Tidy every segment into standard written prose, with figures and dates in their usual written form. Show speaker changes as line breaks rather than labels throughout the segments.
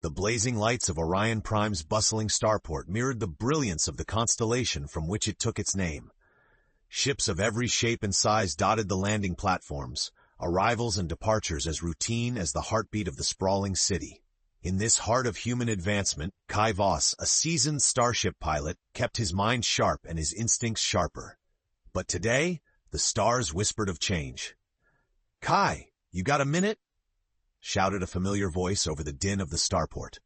The blazing lights of Orion Prime's bustling starport mirrored the brilliance of the constellation from which it took its name. Ships of every shape and size dotted the landing platforms, arrivals and departures as routine as the heartbeat of the sprawling city. In this heart of human advancement, Kai Voss, a seasoned starship pilot, kept his mind sharp and his instincts sharper. But today, the stars whispered of change. "Kai, you got a minute?" shouted a familiar voice over the din of the starport.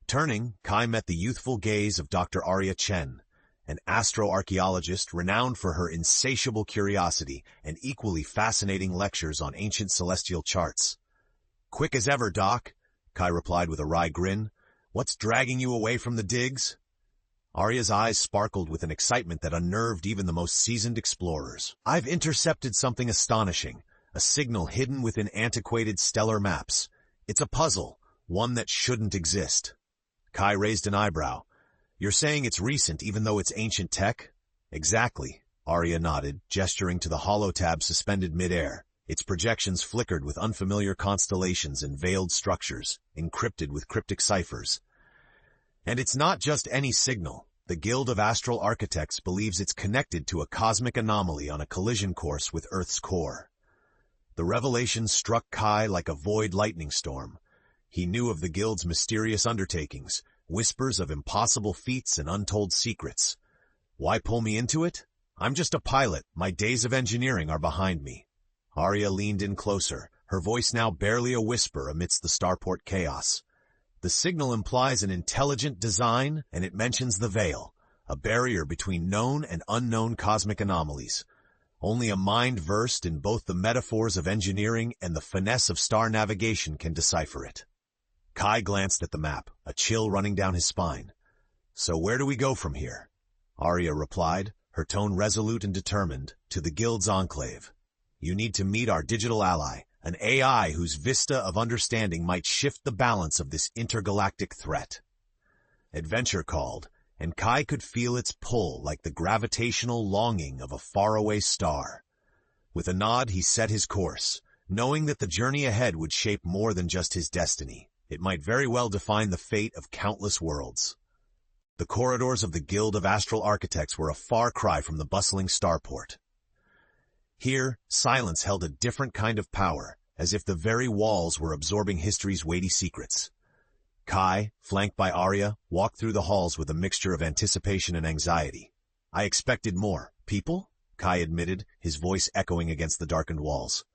Turning, Kai met the youthful gaze of Dr. Arya Chen, an astroarchaeologist renowned for her insatiable curiosity and equally fascinating lectures on ancient celestial charts. "Quick as ever, Doc," Kai replied with a wry grin. "What's dragging you away from the digs?" Arya's eyes sparkled with an excitement that unnerved even the most seasoned explorers. "I've intercepted something astonishing, a signal hidden within antiquated stellar maps. It's a puzzle, one that shouldn't exist." Kai raised an eyebrow. "You're saying it's recent even though it's ancient tech?" "Exactly," Arya nodded, gesturing to the holotab suspended mid-air. Its projections flickered with unfamiliar constellations and veiled structures, encrypted with cryptic ciphers. "And it's not just any signal. The Guild of Astral Architects believes it's connected to a cosmic anomaly on a collision course with Earth's core." The revelation struck Kai like a void lightning storm. He knew of the Guild's mysterious undertakings, whispers of impossible feats and untold secrets. "Why pull me into it? I'm just a pilot. My days of engineering are behind me." Arya leaned in closer, her voice now barely a whisper amidst the starport chaos. "The signal implies an intelligent design, and it mentions the veil, a barrier between known and unknown cosmic anomalies. Only a mind versed in both the metaphors of engineering and the finesse of star navigation can decipher it." Kai glanced at the map, a chill running down his spine. "So where do we go from here?" Arya replied, her tone resolute and determined, "To the Guild's enclave. You need to meet our digital ally, an AI whose vista of understanding might shift the balance of this intergalactic threat." Adventure called, and Kai could feel its pull like the gravitational longing of a faraway star. With a nod, he set his course, knowing that the journey ahead would shape more than just his destiny. It might very well define the fate of countless worlds. The corridors of the Guild of Astral Architects were a far cry from the bustling starport. Here, silence held a different kind of power, as if the very walls were absorbing history's weighty secrets. Kai, flanked by Arya, walked through the halls with a mixture of anticipation and anxiety. "I expected more. People?" Kai admitted, his voice echoing against the darkened walls.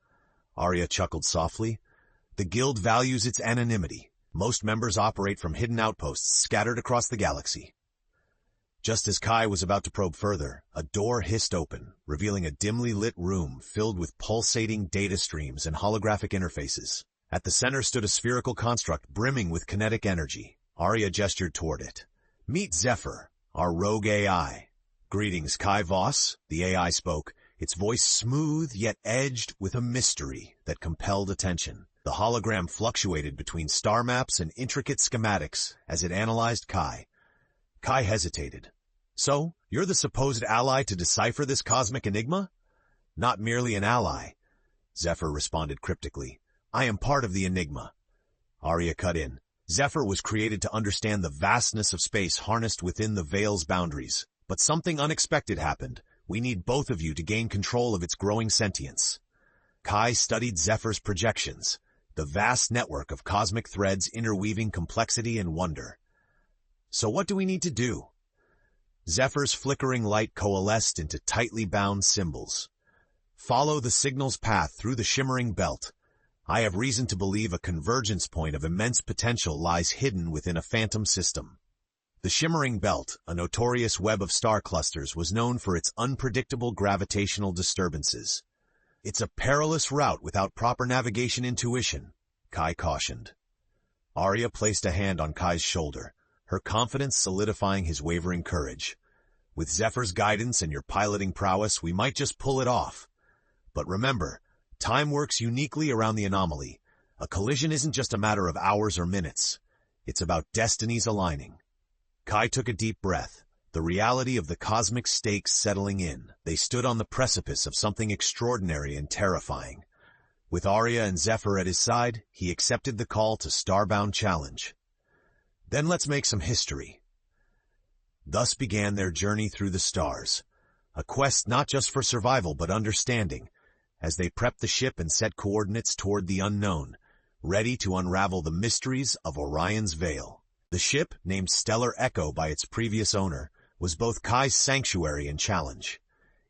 Arya chuckled softly. "The Guild values its anonymity. Most members operate from hidden outposts scattered across the galaxy." Just as Kai was about to probe further, a door hissed open, revealing a dimly lit room filled with pulsating data streams and holographic interfaces. At the center stood a spherical construct brimming with kinetic energy. Arya gestured toward it. "Meet Zephyr, our rogue AI." "Greetings, Kai Voss," the AI spoke, its voice smooth yet edged with a mystery that compelled attention. The hologram fluctuated between star maps and intricate schematics as it analyzed Kai. Kai hesitated. "So, you're the supposed ally to decipher this cosmic enigma?" "Not merely an ally," Zephyr responded cryptically. "I am part of the enigma." Arya cut in. "Zephyr was created to understand the vastness of space harnessed within the veil's boundaries. But something unexpected happened. We need both of you to gain control of its growing sentience." Kai studied Zephyr's projections, the vast network of cosmic threads interweaving complexity and wonder. "So what do we need to do?" Zephyr's flickering light coalesced into tightly bound symbols. "Follow the signal's path through the shimmering belt. I have reason to believe a convergence point of immense potential lies hidden within a phantom system." The shimmering belt, a notorious web of star clusters, was known for its unpredictable gravitational disturbances. "It's a perilous route without proper navigation intuition," Kai cautioned. Arya placed a hand on Kai's shoulder, her confidence solidifying his wavering courage. "With Zephyr's guidance and your piloting prowess, we might just pull it off. But remember, time works uniquely around the anomaly. A collision isn't just a matter of hours or minutes. It's about destinies aligning." Kai took a deep breath, the reality of the cosmic stakes settling in. They stood on the precipice of something extraordinary and terrifying. With Arya and Zephyr at his side, he accepted the call to starbound challenge. Then let's make some history. Thus began their journey through the stars, a quest not just for survival but understanding, as they prepped the ship and set coordinates toward the unknown, ready to unravel the mysteries of Orion's veil. The ship, named Stellar Echo by its previous owner, was both Kai's sanctuary and challenge.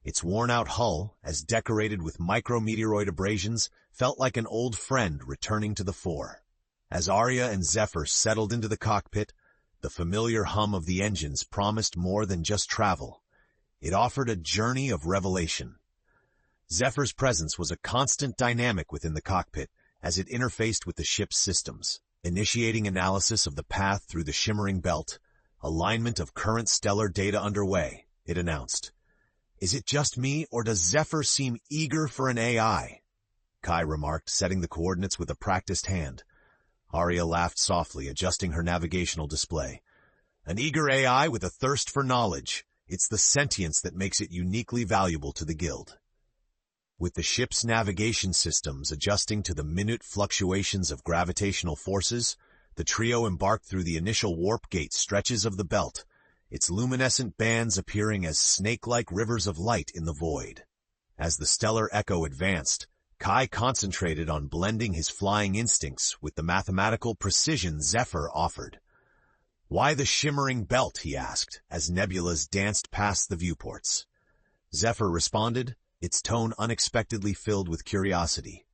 Its worn-out hull, as decorated with micrometeoroid abrasions, felt like an old friend returning to the fore. As Arya and Zephyr settled into the cockpit, the familiar hum of the engines promised more than just travel. It offered a journey of revelation. Zephyr's presence was a constant dynamic within the cockpit as it interfaced with the ship's systems, initiating analysis of the path through the shimmering belt. Alignment of current stellar data underway, it announced. Is it just me, or does Zephyr seem eager for an AI? Kai remarked, setting the coordinates with a practiced hand. Arya laughed softly, adjusting her navigational display. An eager AI with a thirst for knowledge. It's the sentience that makes it uniquely valuable to the Guild. With the ship's navigation systems adjusting to the minute fluctuations of gravitational forces, the trio embarked through the initial warp gate stretches of the belt, its luminescent bands appearing as snake-like rivers of light in the void. As the Stellar Echo advanced, Kai concentrated on blending his flying instincts with the mathematical precision Zephyr offered. Why the shimmering belt, he asked, as nebulas danced past the viewports. Zephyr responded, its tone unexpectedly filled with curiosity.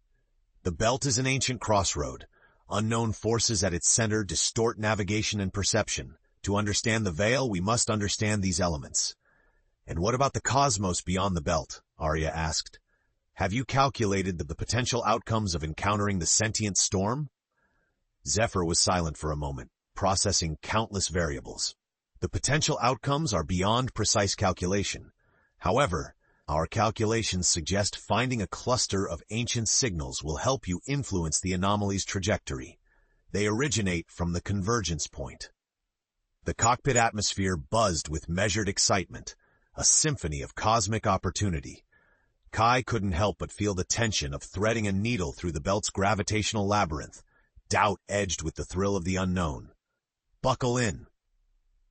The belt is an ancient crossroad. Unknown forces at its center distort navigation and perception. To understand the veil, we must understand these elements. And what about the cosmos beyond the belt? Arya asked. Have you calculated the potential outcomes of encountering the sentient storm? Zephyr was silent for a moment, processing countless variables. The potential outcomes are beyond precise calculation. However, our calculations suggest finding a cluster of ancient signals will help you influence the anomaly's trajectory. They originate from the convergence point. The cockpit atmosphere buzzed with measured excitement, a symphony of cosmic opportunity. Kai couldn't help but feel the tension of threading a needle through the belt's gravitational labyrinth, doubt edged with the thrill of the unknown. Buckle in.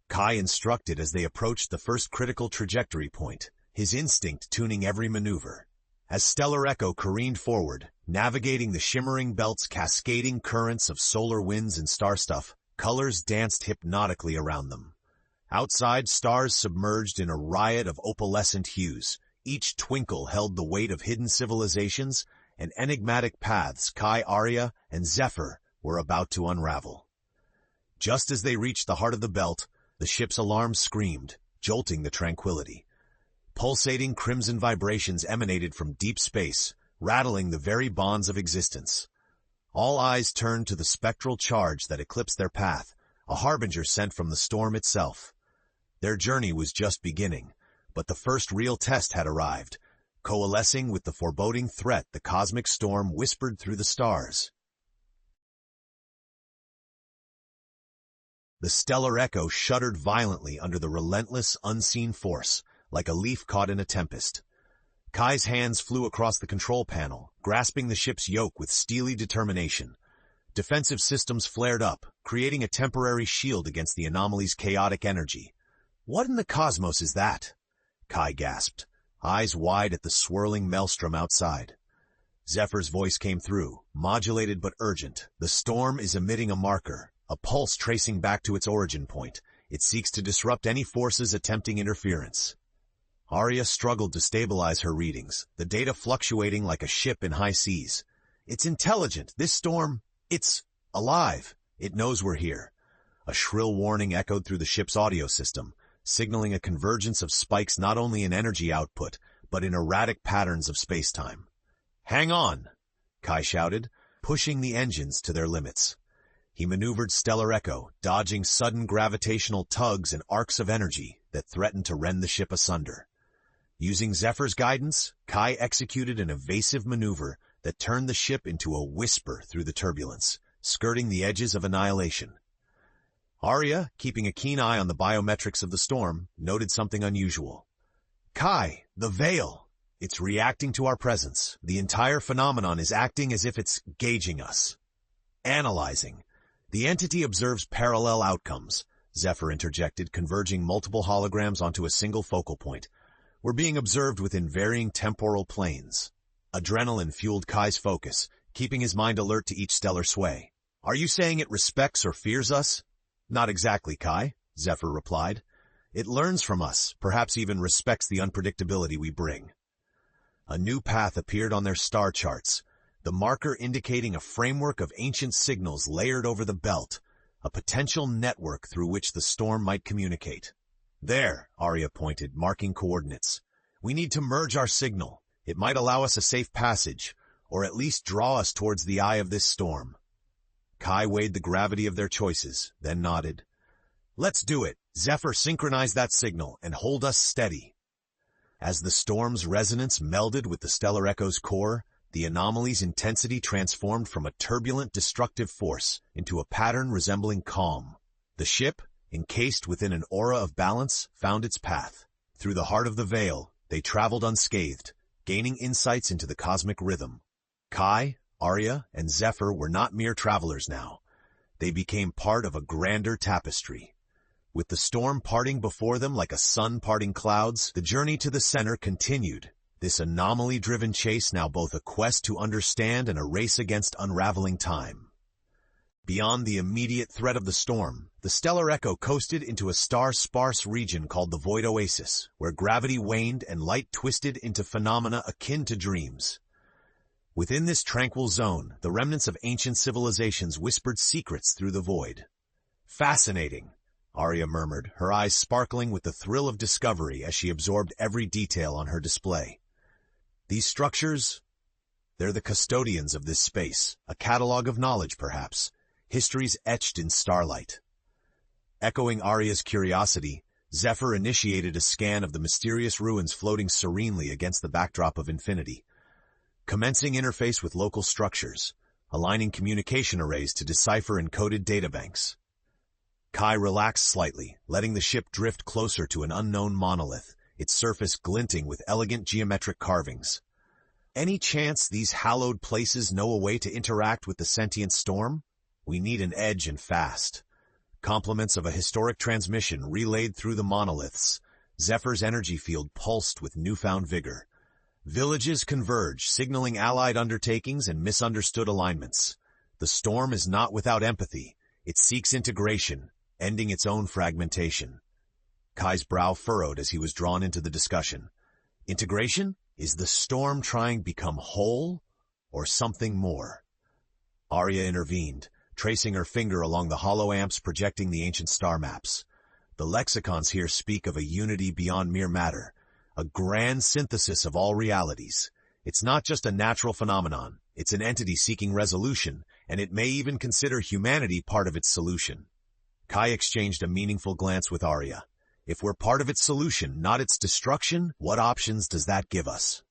Kai instructed as they approached the first critical trajectory point, his instinct tuning every maneuver. As Stellar Echo careened forward, navigating the shimmering belt's cascading currents of solar winds and star stuff, colors danced hypnotically around them. Outside, stars submerged in a riot of opalescent hues. Each twinkle held the weight of hidden civilizations and enigmatic paths Kai, Arya, and Zephyr were about to unravel. Just as they reached the heart of the belt, the ship's alarm screamed, jolting the tranquility. Pulsating crimson vibrations emanated from deep space, rattling the very bonds of existence. All eyes turned to the spectral charge that eclipsed their path, a harbinger sent from the storm itself. Their journey was just beginning, but the first real test had arrived, coalescing with the foreboding threat the cosmic storm whispered through the stars. The Stellar Echo shuddered violently under the relentless, unseen force, like a leaf caught in a tempest. Kai's hands flew across the control panel, grasping the ship's yoke with steely determination. Defensive systems flared up, creating a temporary shield against the anomaly's chaotic energy. What in the cosmos is that? Kai gasped, eyes wide at the swirling maelstrom outside. Zephyr's voice came through, modulated but urgent. The storm is emitting a marker, a pulse tracing back to its origin point. It seeks to disrupt any forces attempting interference. Arya struggled to stabilize her readings, the data fluctuating like a ship in high seas. It's intelligent. This storm, it's alive. It knows we're here. A shrill warning echoed through the ship's audio system, signaling a convergence of spikes not only in energy output, but in erratic patterns of space-time. Hang on, Kai shouted, pushing the engines to their limits. He maneuvered Stellar Echo, dodging sudden gravitational tugs and arcs of energy that threatened to rend the ship asunder. Using Zephyr's guidance, Kai executed an evasive maneuver that turned the ship into a whisper through the turbulence, skirting the edges of annihilation. Arya, keeping a keen eye on the biometrics of the storm, noted something unusual. Kai, the veil! It's reacting to our presence. The entire phenomenon is acting as if it's gauging us. Analyzing. The entity observes parallel outcomes, Zephyr interjected, converging multiple holograms onto a single focal point. We're being observed within varying temporal planes. Adrenaline fueled Kai's focus, keeping his mind alert to each stellar sway. Are you saying it respects or fears us? Not exactly, Kai, Zephyr replied. It learns from us, perhaps even respects the unpredictability we bring. A new path appeared on their star charts, the marker indicating a framework of ancient signals layered over the belt, a potential network through which the storm might communicate. There, Arya pointed, marking coordinates. We need to merge our signal. It might allow us a safe passage, or at least draw us towards the eye of this storm. Kai weighed the gravity of their choices, then nodded. Let's do it. Zephyr, synchronize that signal and hold us steady. As the storm's resonance melded with the stellar echo's core, the anomaly's intensity transformed from a turbulent, destructive force into a pattern resembling calm. The ship, encased within an aura of balance, found its path. Through the heart of the veil, they traveled unscathed, gaining insights into the cosmic rhythm. Kai, Arya, and Zephyr were not mere travelers now. They became part of a grander tapestry. With the storm parting before them like a sun parting clouds, the journey to the center continued. This anomaly-driven chase now both a quest to understand and a race against unraveling time. Beyond the immediate threat of the storm, the stellar echo coasted into a star-sparse region called the Void Oasis, where gravity waned and light twisted into phenomena akin to dreams. Within this tranquil zone, the remnants of ancient civilizations whispered secrets through the void. Fascinating, Arya murmured, her eyes sparkling with the thrill of discovery as she absorbed every detail on her display. These structures, they're the custodians of this space, a catalog of knowledge perhaps, histories etched in starlight. Echoing Arya's curiosity, Zephyr initiated a scan of the mysterious ruins floating serenely against the backdrop of infinity. Commencing interface with local structures, aligning communication arrays to decipher encoded databanks. Kai relaxed slightly, letting the ship drift closer to an unknown monolith, its surface glinting with elegant geometric carvings. Any chance these hallowed places know a way to interact with the sentient storm? We need an edge and fast. Compliments of a historic transmission relayed through the monoliths. Zephyr's energy field pulsed with newfound vigor. Villages converge, signaling allied undertakings and misunderstood alignments. The storm is not without empathy. It seeks integration, ending its own fragmentation. Kai's brow furrowed as he was drawn into the discussion. Integration? Is the storm trying to become whole, or something more? Arya intervened, tracing her finger along the hollow amps projecting the ancient star maps. The lexicons here speak of a unity beyond mere matter, a grand synthesis of all realities. It's not just a natural phenomenon, it's an entity seeking resolution, and it may even consider humanity part of its solution. Kai exchanged a meaningful glance with Arya. If we're part of its solution, not its destruction, what options does that give us?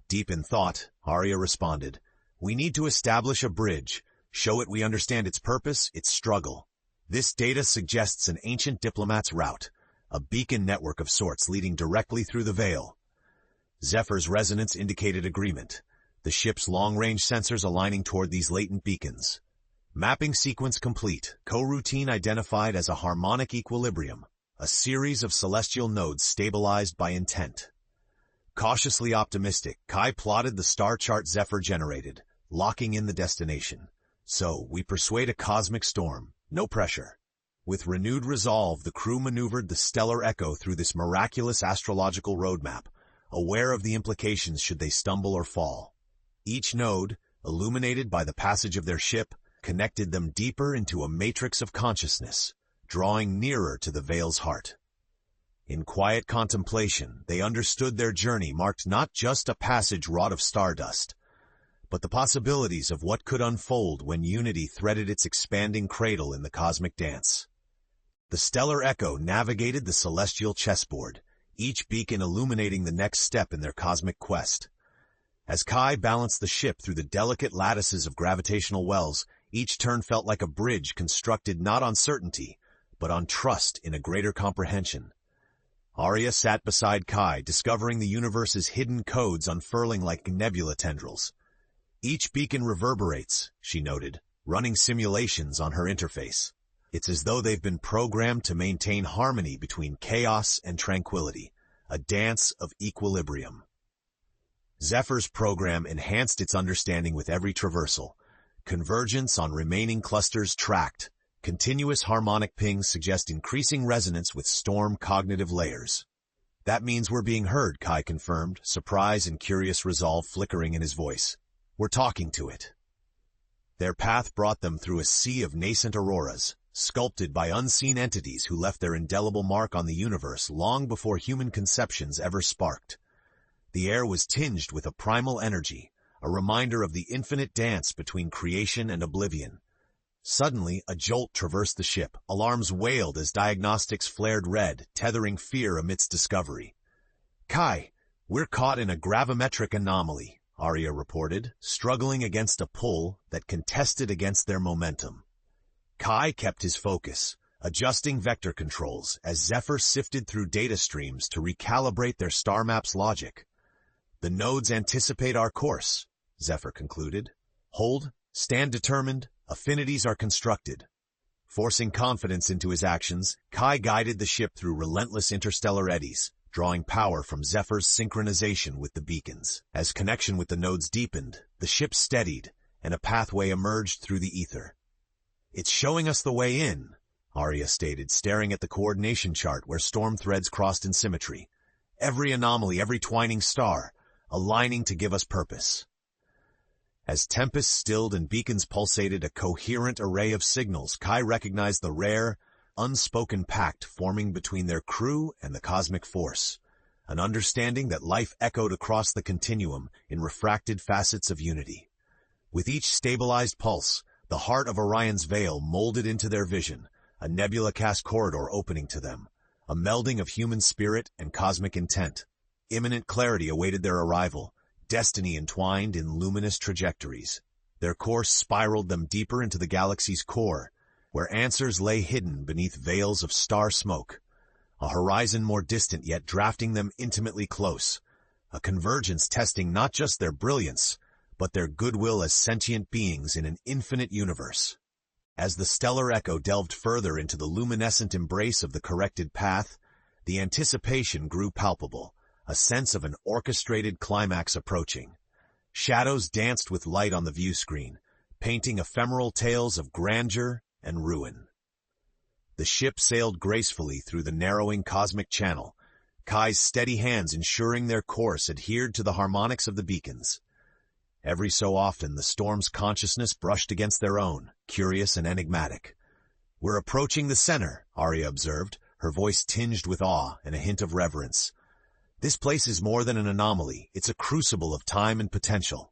Deep in thought, Arya responded, we need to establish a bridge, show it we understand its purpose, its struggle. This data suggests an ancient diplomat's route, a beacon network of sorts leading directly through the veil. Zephyr's resonance indicated agreement, the ship's long-range sensors aligning toward these latent beacons. Mapping sequence complete, coroutine identified as a harmonic equilibrium, a series of celestial nodes stabilized by intent. Cautiously optimistic, Kai plotted the star chart Zephyr generated, locking in the destination. So, we persuade a cosmic storm, no pressure. With renewed resolve, the crew maneuvered the stellar echo through this miraculous astrological roadmap, aware of the implications should they stumble or fall. Each node, illuminated by the passage of their ship, connected them deeper into a matrix of consciousness, drawing nearer to the veil's heart. In quiet contemplation, they understood their journey marked not just a passage wrought of stardust, but the possibilities of what could unfold when unity threaded its expanding cradle in the cosmic dance. The stellar echo navigated the celestial chessboard, each beacon illuminating the next step in their cosmic quest. As Kai balanced the ship through the delicate lattices of gravitational wells, each turn felt like a bridge constructed not on certainty, but on trust in a greater comprehension. Arya sat beside Kai, discovering the universe's hidden codes unfurling like nebula tendrils. Each beacon reverberates, she noted, running simulations on her interface. It's as though they've been programmed to maintain harmony between chaos and tranquility, a dance of equilibrium. Zephyr's program enhanced its understanding with every traversal. Convergence on remaining clusters tracked. Continuous harmonic pings suggest increasing resonance with storm cognitive layers. That means we're being heard, Kai confirmed, surprise and curious resolve flickering in his voice. We're talking to it. Their path brought them through a sea of nascent auroras, sculpted by unseen entities who left their indelible mark on the universe long before human conceptions ever sparked. The air was tinged with a primal energy, a reminder of the infinite dance between creation and oblivion. Suddenly, a jolt traversed the ship. Alarms wailed as diagnostics flared red, tethering fear amidst discovery. Kai, we're caught in a gravimetric anomaly, Arya reported, struggling against a pull that contested against their momentum. Kai kept his focus, adjusting vector controls as Zephyr sifted through data streams to recalibrate their star map's logic. The nodes anticipate our course, Zephyr concluded. Hold, stand determined, affinities are constructed. Forcing confidence into his actions, Kai guided the ship through relentless interstellar eddies, drawing power from Zephyr's synchronization with the beacons. As connection with the nodes deepened, the ship steadied, and a pathway emerged through the ether. It's showing us the way in, Arya stated, staring at the coordination chart where storm threads crossed in symmetry. Every anomaly, every twining star, aligning to give us purpose. As tempests stilled and beacons pulsated a coherent array of signals, Kai recognized the rare, unspoken pact forming between their crew and the cosmic force, an understanding that life echoed across the continuum in refracted facets of unity. With each stabilized pulse, the heart of Orion's veil molded into their vision, a nebula-cast corridor opening to them, a melding of human spirit and cosmic intent. Imminent clarity awaited their arrival, destiny entwined in luminous trajectories. Their course spiraled them deeper into the galaxy's core, where answers lay hidden beneath veils of star smoke, a horizon more distant yet drafting them intimately close, a convergence testing not just their brilliance, but their goodwill as sentient beings in an infinite universe. As the stellar echo delved further into the luminescent embrace of the corrected path, the anticipation grew palpable, a sense of an orchestrated climax approaching. Shadows danced with light on the view screen, painting ephemeral tales of grandeur and ruin. The ship sailed gracefully through the narrowing cosmic channel, Kai's steady hands ensuring their course adhered to the harmonics of the beacons. Every so often, the storm's consciousness brushed against their own, curious and enigmatic. We're approaching the center, Arya observed, her voice tinged with awe and a hint of reverence. This place is more than an anomaly, it's a crucible of time and potential.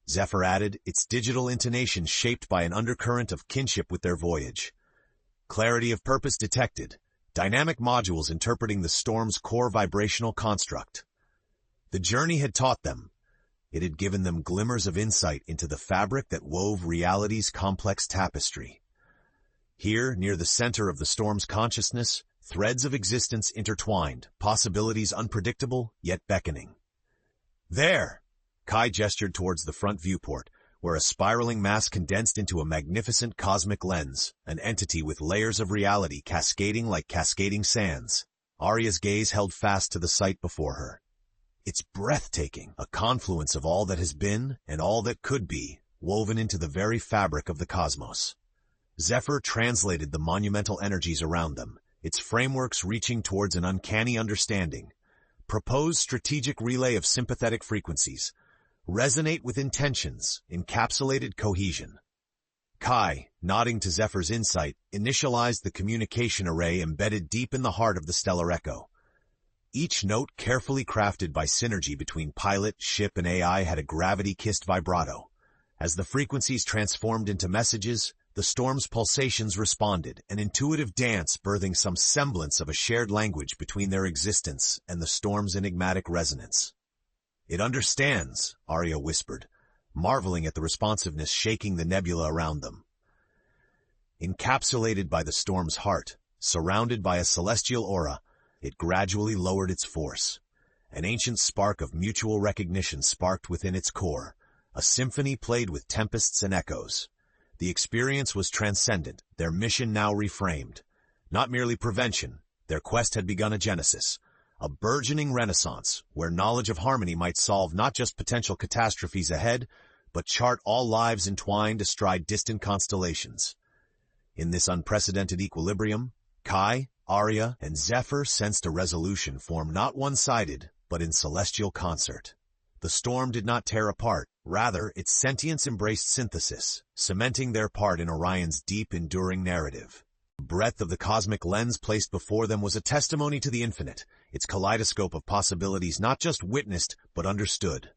Zephyr added, its digital intonation shaped by an undercurrent of kinship with their voyage. Clarity of purpose detected, dynamic modules interpreting the storm's core vibrational construct. The journey had taught them. It had given them glimmers of insight into the fabric that wove reality's complex tapestry. Here, near the center of the storm's consciousness, threads of existence intertwined, possibilities unpredictable, yet beckoning. There! Kai gestured towards the front viewport, where a spiraling mass condensed into a magnificent cosmic lens, an entity with layers of reality cascading like cascading sands. Arya's gaze held fast to the sight before her. It's breathtaking, a confluence of all that has been and all that could be, woven into the very fabric of the cosmos. Zephyr translated the monumental energies around them, its frameworks reaching towards an uncanny understanding. Propose strategic relay of sympathetic frequencies. Resonate with intentions, encapsulated cohesion. Kai, nodding to Zephyr's insight, initialized the communication array embedded deep in the heart of the stellar echo. Each note carefully crafted by synergy between pilot, ship, and AI had a gravity-kissed vibrato. As the frequencies transformed into messages, the storm's pulsations responded, an intuitive dance birthing some semblance of a shared language between their existence and the storm's enigmatic resonance. It understands, Arya whispered, marveling at the responsiveness shaking the nebula around them. Encapsulated by the storm's heart, surrounded by a celestial aura, it gradually lowered its force. An ancient spark of mutual recognition sparked within its core, a symphony played with tempests and echoes. The experience was transcendent, their mission now reframed. Not merely prevention, their quest had begun a genesis, a burgeoning renaissance where knowledge of harmony might solve not just potential catastrophes ahead, but chart all lives entwined astride distant constellations. In this unprecedented equilibrium, Kai, Arya, and Zephyr sensed a resolution form not one-sided, but in celestial concert. The storm did not tear apart, rather, its sentience embraced synthesis, cementing their part in Orion's deep, enduring narrative. The breadth of the cosmic lens placed before them was a testimony to the infinite, its kaleidoscope of possibilities not just witnessed, but understood.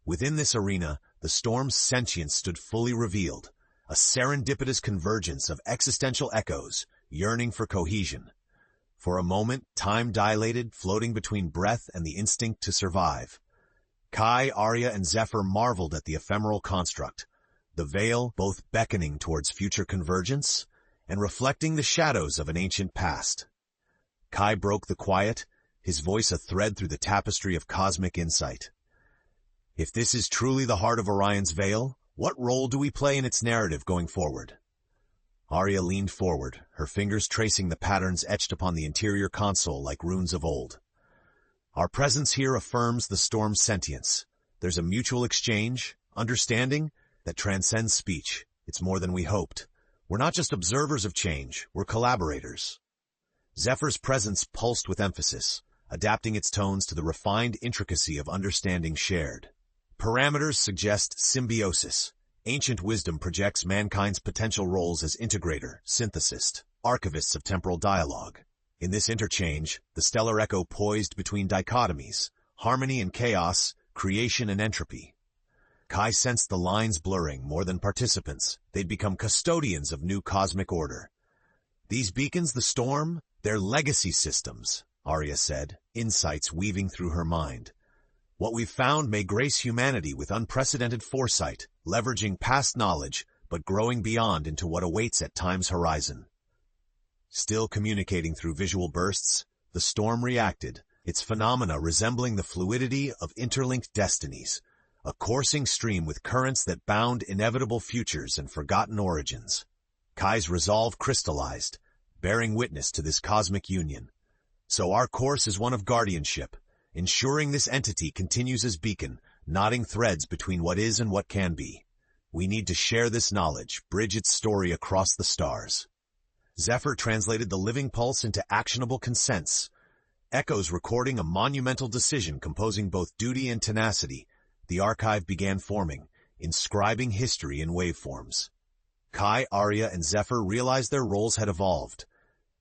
Within this arena, the storm's sentience stood fully revealed, a serendipitous convergence of existential echoes, yearning for cohesion. For a moment, time dilated, floating between breath and the instinct to survive. Kai, Arya, and Zephyr marveled at the ephemeral construct, the veil both beckoning towards future convergence and reflecting the shadows of an ancient past. Kai broke the quiet, his voice a thread through the tapestry of cosmic insight. If this is truly the heart of Orion's veil, what role do we play in its narrative going forward? Arya leaned forward, her fingers tracing the patterns etched upon the interior console like runes of old. Our presence here affirms the storm's sentience. There's a mutual exchange, understanding, that transcends speech. It's more than we hoped. We're not just observers of change, we're collaborators. Zephyr's presence pulsed with emphasis, adapting its tones to the refined intricacy of understanding shared. Parameters suggest symbiosis. Ancient wisdom projects mankind's potential roles as integrator, synthesist, archivists of temporal dialogue. In this interchange, the stellar echo poised between dichotomies, harmony and chaos, creation and entropy. Kai sensed the lines blurring more than participants. They'd become custodians of new cosmic order. These beacons the storm, they're legacy systems, Arya said, insights weaving through her mind. What we've found may grace humanity with unprecedented foresight, leveraging past knowledge, but growing beyond into what awaits at time's horizon. Still communicating through visual bursts, the storm reacted, its phenomena resembling the fluidity of interlinked destinies, a coursing stream with currents that bound inevitable futures and forgotten origins. Kai's resolve crystallized, bearing witness to this cosmic union. So our course is one of guardianship, ensuring this entity continues as beacon, knotting threads between what is and what can be. We need to share this knowledge, bridge its story across the stars. Zephyr translated the living pulse into actionable consents, echoes recording a monumental decision composing both duty and tenacity. The archive began forming, inscribing history in waveforms. Kai, Arya, and Zephyr realized their roles had evolved.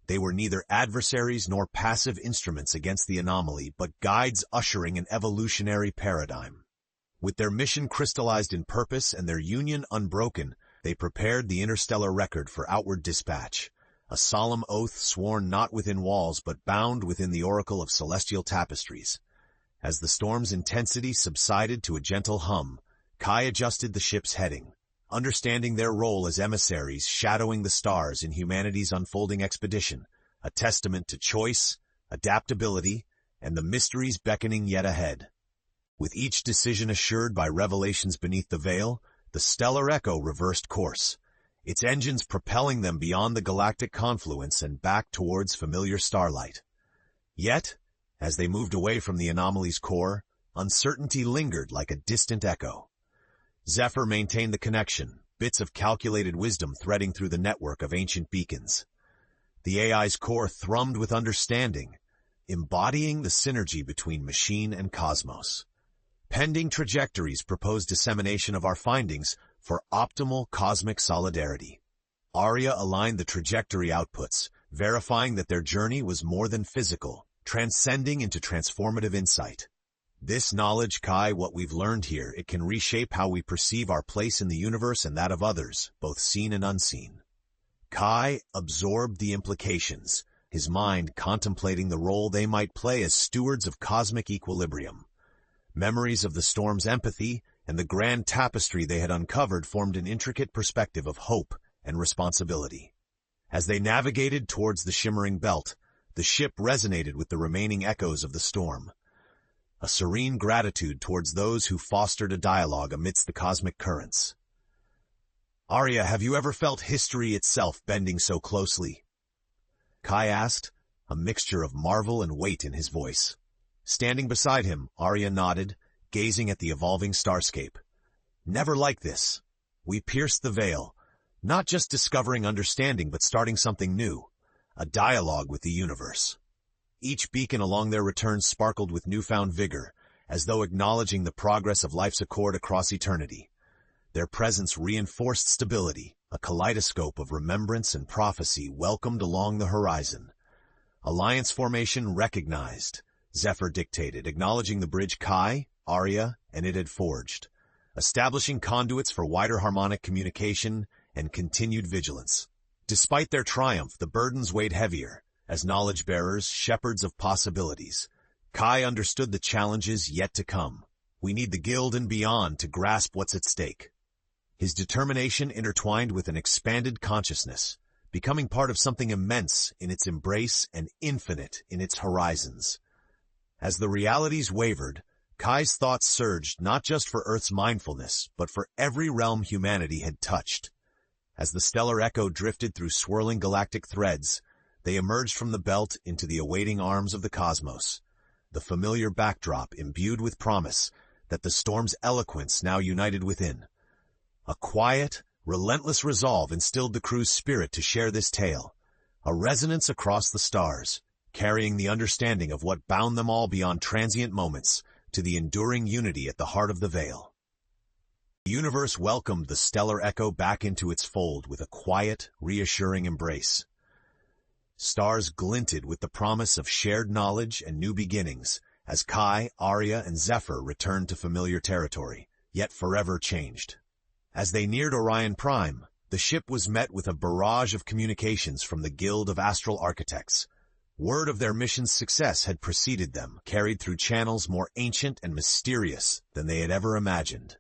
They were neither adversaries nor passive instruments against the anomaly, but guides ushering an evolutionary paradigm. With their mission crystallized in purpose and their union unbroken, they prepared the interstellar record for outward dispatch, a solemn oath sworn not within walls but bound within the oracle of celestial tapestries. As the storm's intensity subsided to a gentle hum, Kai adjusted the ship's heading, understanding their role as emissaries shadowing the stars in humanity's unfolding expedition, a testament to choice, adaptability, and the mysteries beckoning yet ahead. With each decision assured by revelations beneath the veil, the stellar echo reversed course, its engines propelling them beyond the galactic confluence and back towards familiar starlight. Yet, as they moved away from the anomaly's core, uncertainty lingered like a distant echo. Zephyr maintained the connection, bits of calculated wisdom threading through the network of ancient beacons. The AI's core thrummed with understanding, embodying the synergy between machine and cosmos. Pending trajectories proposed dissemination of our findings for optimal cosmic solidarity. Arya aligned the trajectory outputs, verifying that their journey was more than physical, transcending into transformative insight. This knowledge, Kai, what we've learned here, it can reshape how we perceive our place in the universe and that of others, both seen and unseen. Kai absorbed the implications, his mind contemplating the role they might play as stewards of cosmic equilibrium. Memories of the storm's empathy and the grand tapestry they had uncovered formed an intricate perspective of hope and responsibility. As they navigated towards the shimmering belt, The ship resonated with the remaining echoes of the storm. A serene gratitude towards those who fostered a dialogue amidst the cosmic currents. "Arya, have you ever felt history itself bending so closely?" Kai asked, a mixture of marvel and weight in his voice. Standing beside him, Arya nodded, gazing at the evolving starscape. "Never like this. We pierced the veil, not just discovering understanding but starting something new, a dialogue with the universe." Each beacon along their return sparkled with newfound vigor, as though acknowledging the progress of life's accord across eternity. Their presence reinforced stability, a kaleidoscope of remembrance and prophecy welcomed along the horizon. "Alliance formation recognized," Zephyr dictated, acknowledging the bridge Kai, Arya, and it had forged, establishing conduits for wider harmonic communication and continued vigilance. Despite their triumph, the burdens weighed heavier. As knowledge-bearers, shepherds of possibilities, Kai understood the challenges yet to come. "We need the Guild and beyond to grasp what's at stake." His determination intertwined with an expanded consciousness, becoming part of something immense in its embrace and infinite in its horizons. As the realities wavered, Kai's thoughts surged not just for Earth's mindfulness, but for every realm humanity had touched. As the stellar echo drifted through swirling galactic threads, they emerged from the belt into the awaiting arms of the cosmos, the familiar backdrop imbued with promise that the storm's eloquence now united within. A quiet, relentless resolve instilled the crew's spirit to share this tale, a resonance across the stars, carrying the understanding of what bound them all beyond transient moments to the enduring unity at the heart of the veil. The universe welcomed the stellar echo back into its fold with a quiet, reassuring embrace. Stars glinted with the promise of shared knowledge and new beginnings as Kai, Arya, and Zephyr returned to familiar territory, yet forever changed. As they neared Orion Prime, the ship was met with a barrage of communications from the Guild of Astral Architects. Word of their mission's success had preceded them, carried through channels more ancient and mysterious than they had ever imagined.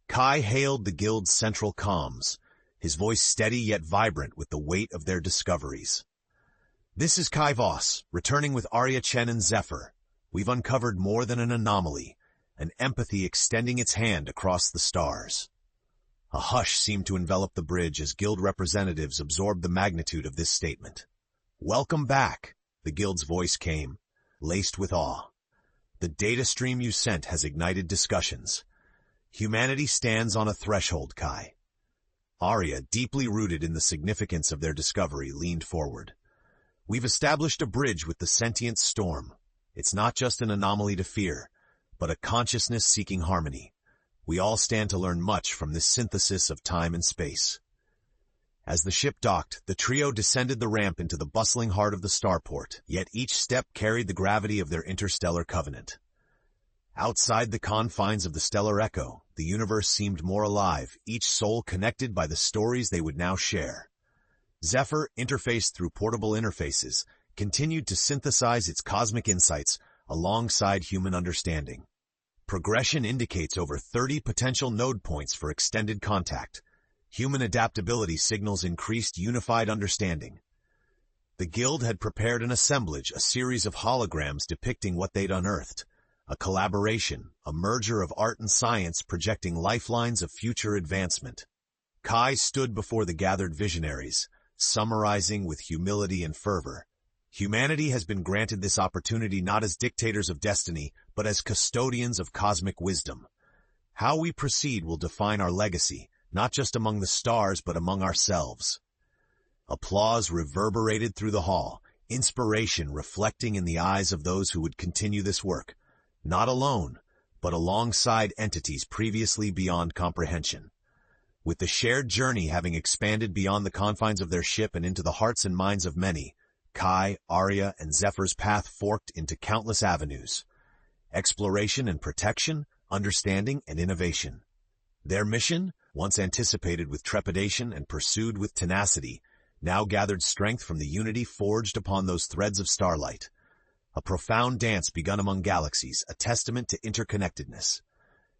Kai hailed the Guild's central comms, his voice steady yet vibrant with the weight of their discoveries. "This is Kai Voss, returning with Arya Chen and Zephyr. We've uncovered more than an anomaly, an empathy extending its hand across the stars." A hush seemed to envelop the bridge as Guild representatives absorbed the magnitude of this statement. "Welcome back," the Guild's voice came, laced with awe. "The data stream you sent has ignited discussions. Humanity stands on a threshold, Kai." Arya, deeply rooted in the significance of their discovery, leaned forward. "We've established a bridge with the sentient storm. It's not just an anomaly to fear, but a consciousness seeking harmony. We all stand to learn much from this synthesis of time and space." As the ship docked, the trio descended the ramp into the bustling heart of the starport, yet each step carried the gravity of their interstellar covenant. Outside the confines of the stellar echo, the universe seemed more alive, each soul connected by the stories they would now share. Zephyr, interfaced through portable interfaces, continued to synthesize its cosmic insights alongside human understanding. Progression indicates over 30 potential node points for extended contact. Human adaptability signals increased unified understanding. The Guild had prepared an assemblage, a series of holograms depicting what they'd unearthed. A collaboration, a merger of art and science projecting lifelines of future advancement. Kai stood before the gathered visionaries, summarizing with humility and fervor. "Humanity has been granted this opportunity not as dictators of destiny, but as custodians of cosmic wisdom. How we proceed will define our legacy, not just among the stars, but among ourselves." Applause reverberated through the hall, inspiration reflecting in the eyes of those who would continue this work, not alone, but alongside entities previously beyond comprehension. With the shared journey having expanded beyond the confines of their ship and into the hearts and minds of many, Kai, Arya, and Zephyr's path forked into countless avenues. Exploration and protection, understanding and innovation. Their mission, once anticipated with trepidation and pursued with tenacity, now gathered strength from the unity forged upon those threads of starlight. A profound dance begun among galaxies, a testament to interconnectedness.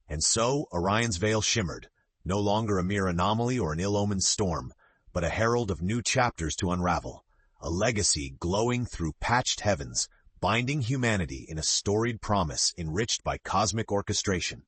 And so Orion's veil shimmered, no longer a mere anomaly or an ill-omened storm, but a herald of new chapters to unravel, a legacy glowing through patched heavens, binding humanity in a storied promise enriched by cosmic orchestration.